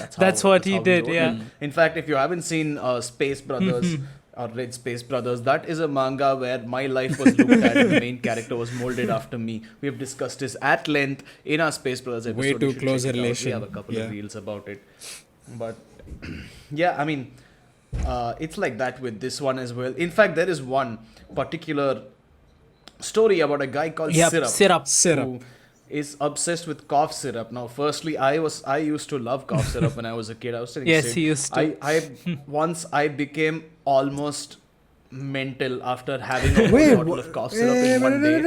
That's what that's he how did, wrote yeah. it. In fact, if you haven't seen Space Brothers or Red Space Brothers, that is a manga where my life was looked at and the main character was molded after me. We have discussed this at length in our Space Brothers episode. Way too You should close check a it out. We relation. have a couple Yeah. of reels about it. But yeah, I mean, it's like that with this one as well. In fact, there is one particular story about a guy called Syrup. who is obsessed with cough syrup. Now, firstly, I used to love cough syrup when I was a kid. I was telling Yes, Sid, he used to. once I became almost mental after having a Wait, whole bottle of cough syrup in one day.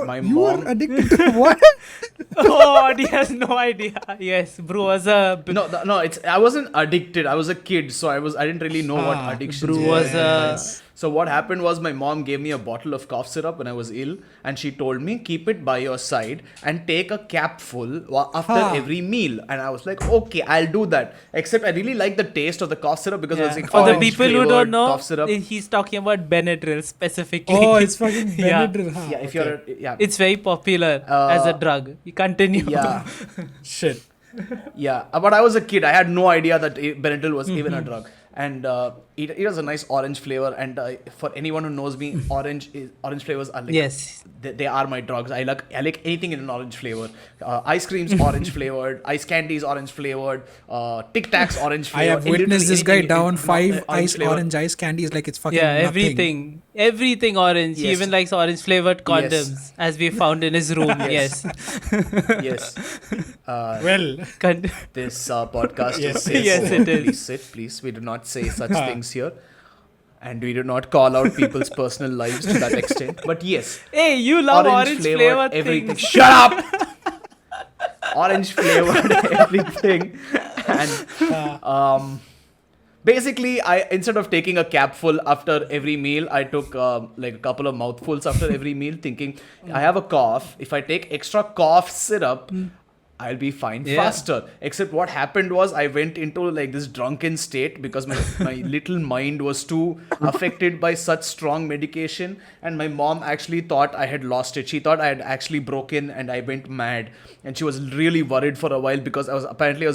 My you mom- were addicted to what? Oh, he has no idea. Yes, Bru was a... No, I wasn't addicted. I was a kid, so I didn't really know what addiction Bru was a... So what happened was my mom gave me a bottle of cough syrup when I was ill, and she told me keep it by your side and take a cap full after every meal. And I was like, okay, I'll do that. Except I really like the taste of the cough syrup because it was like For the orange people who flavored don't know, cough syrup. he's talking about Benadryl specifically. Oh, it's fucking Yeah. Benadryl, huh? Yeah, if Okay. you're It's very popular as a drug. You continue. yeah. Shit. Yeah, but I was a kid. I had no idea that Benadryl was even a drug. And it has a nice orange flavor. And for anyone who knows me, orange flavors are like Yes. they are my drugs. I like anything in an orange flavor. Ice cream's orange flavored. Ice candy's orange flavored. Tic Tacs orange I flavored. have witnessed this guy down 5 flavor. orange ice candies like it's fucking Yeah, nothing. everything orange. He Yes. even likes orange flavored condoms, as we found in his room. Yes. Yes. Yes. Well, This podcast Yes. is safe. Yes, it is. Please sit, please. We do not say such things here. And we do not call out people's personal lives to that extent. But yes, Hey, you love orange flavored everything. things. Shut up! Orange flavored everything. And basically, instead of taking a capful after every meal, I took like a couple of mouthfuls after every meal, thinking I have a cough. If I take extra cough syrup, I'll be fine faster. Except what happened was I went into like this drunken state because my little mind was too affected by such strong medication, and my mom actually thought I had lost it. She thought I had actually broken and I went mad, and she was really worried for a while because I was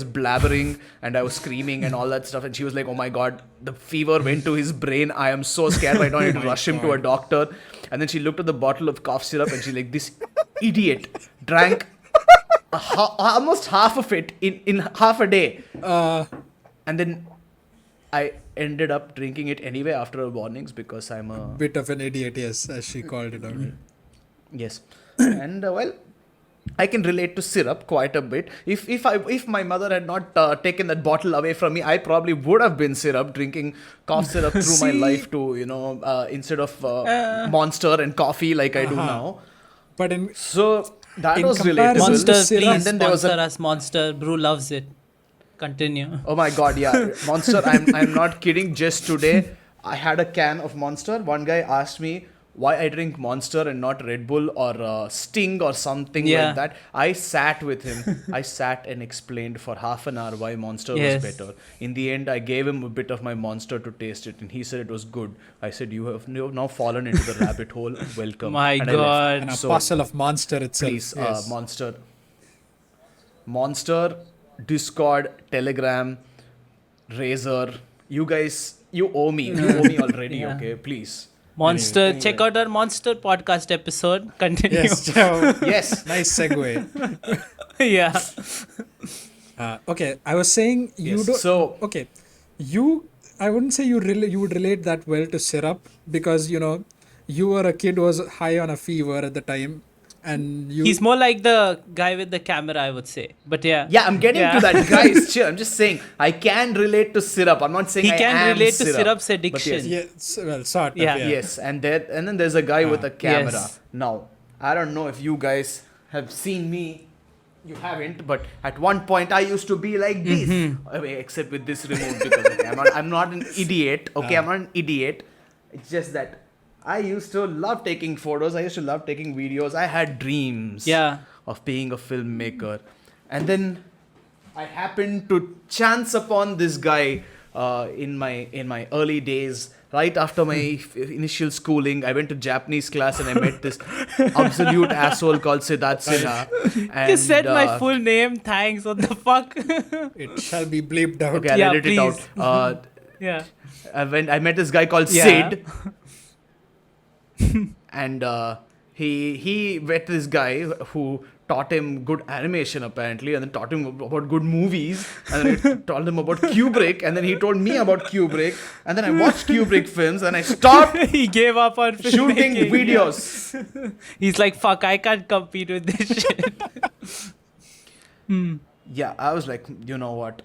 blabbering and I was screaming and all that stuff, and she was like, oh my god, the fever went to his brain. I am so scared right now. I need to rush him to a doctor. And then she looked at the bottle of cough syrup and she's like, this idiot drank almost half of it in half a day. And then I ended up drinking it anyway after her warnings because I'm a... bit of an idiot, yes, as she called it out. Yes. And well, I can relate to syrup quite a bit. If my mother had not taken that bottle away from me, I probably would have been syrup, drinking cough syrup through my life to, instead of Monster and coffee like I do now. But in So that In was comparison relatable. Monster, syrup. please And then there was sponsor a... us, Monster. Bru loves it. Continue. Oh my god, yeah. Monster, I'm not kidding. Just today, I had a can of Monster. One guy asked me why I drink Monster and not Red Bull or Sting or something like that. I sat with him. I sat and explained for half an hour why Monster was better. In the end, I gave him a bit of my Monster to taste it, and he said it was good. I said, you have now fallen into the rabbit hole. Welcome. My And I god. an left. apostle of Monster itself. Please, yes. Monster, Discord, Telegram, Razor. You guys, you owe me. You owe me already. Yeah. Okay, please. Monster. Anyway. Check out our Monster podcast episode. Continue. Yes, Joe. Yes. Nice segue. Yeah. Okay, I was saying you Yes. don't. So- okay, I wouldn't say you would relate that well to syrup because you were a kid who was high on a fever at the time, and you. He's more like the guy with the camera, I would say. But yeah. Yeah, I'm getting to that, guys. Chill. I'm just saying I can relate to syrup. I'm not saying He I can am relate to syrup. syrup's But addiction. yes. well, sort of. Yeah. Yeah. Yes, and then there's a guy with a camera. Yes. Now, I don't know if you guys have seen me. You haven't, but at one point I used to be like this. Except with this removed because okay, I'm not an idiot. Okay, I'm not an idiot. It's just that I used to love taking photos. I used to love taking videos. I had dreams of being a filmmaker. And then I happened to chance upon this guy in my early days right after my initial schooling, I went to Japanese class and I met this absolute asshole called Siddharth Sinha. And, You said my full name. Thanks. What the fuck? It shall be bleeped out. Okay, I'll Yeah, edit it out. please. Yeah. I met this guy called Yeah. Sid, and he met this guy who taught him good animation apparently, and then taught him about good movies, and then he told him about Kubrick, and then he told me about Kubrick, and then I watched Kubrick films, and I stopped He gave up on shooting filmmaking. videos. He's like, fuck, I can't compete with this shit. Yeah, I was like, you know what?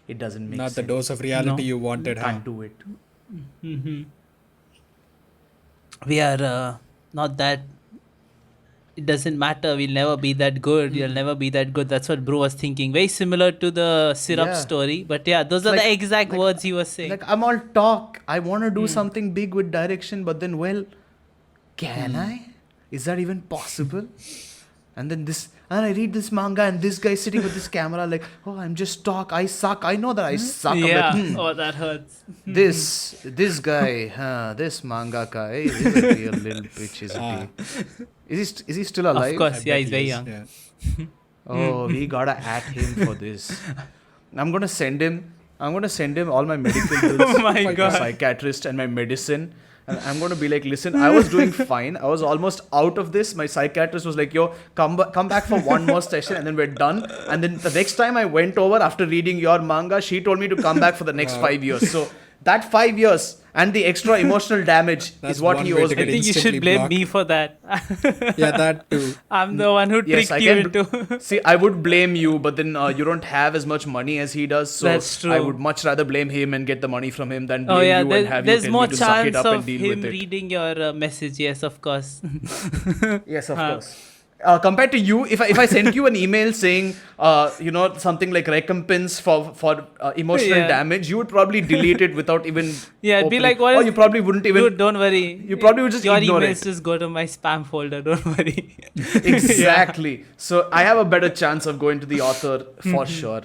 It doesn't make Not sense. the dose of reality No. you wanted, huh? Can't do it. We are not that. It doesn't matter. We'll never be that good. You'll never be that good. That's what Bro was thinking. Very similar to the syrup Yeah. story. But yeah, those are Like- the exact like- words he was saying. Like, I'm all talk. I want to do something big with direction, but then, well, can I? Is that even possible? And I read this manga, and this guy sitting with this camera, like, oh, I'm just talk. I suck. I know that I suck. I'm yeah. like, Oh, that hurts. this guy, this mangaka, he's a real little bitch, isn't he? Is he still alive? Of course. I Yeah, bet he's he very is, young. yeah. Oh, we gotta at him for this. I'm gonna send him all my medical bills, Oh my my God. psychiatrist and my medicine. And I'm gonna be like, listen, I was doing fine. I was almost out of this. My psychiatrist was like, yo, come back for one more session, and then we're done. And then the next time I went over after reading your manga, she told me to come back for the next 5 years. So that 5 years and the extra emotional damage That's is what one he way owes to I get me. think you instantly should blame blocked. me for that. Yeah, that too. I'm the one who Yes, tricked I you can. into. See, I would blame you, but then you don't have as much money as he does. So That's true. I would much rather blame him and get the money from him than blame Oh yeah, you and have you there's tell more me to suck it chance up of and deal him with it. reading your message. Yes, of course. Yes, of course. Compared to you, if I sent you an email saying, something like recompense for emotional Yeah. damage, you would probably delete it without even. Yeah, it'd be opening- like, what Or is- you probably wouldn't even. Dude, don't worry. You probably would just your ignore emails it. just go to my spam folder. Don't worry. Exactly. So I have a better chance of going to the author for sure.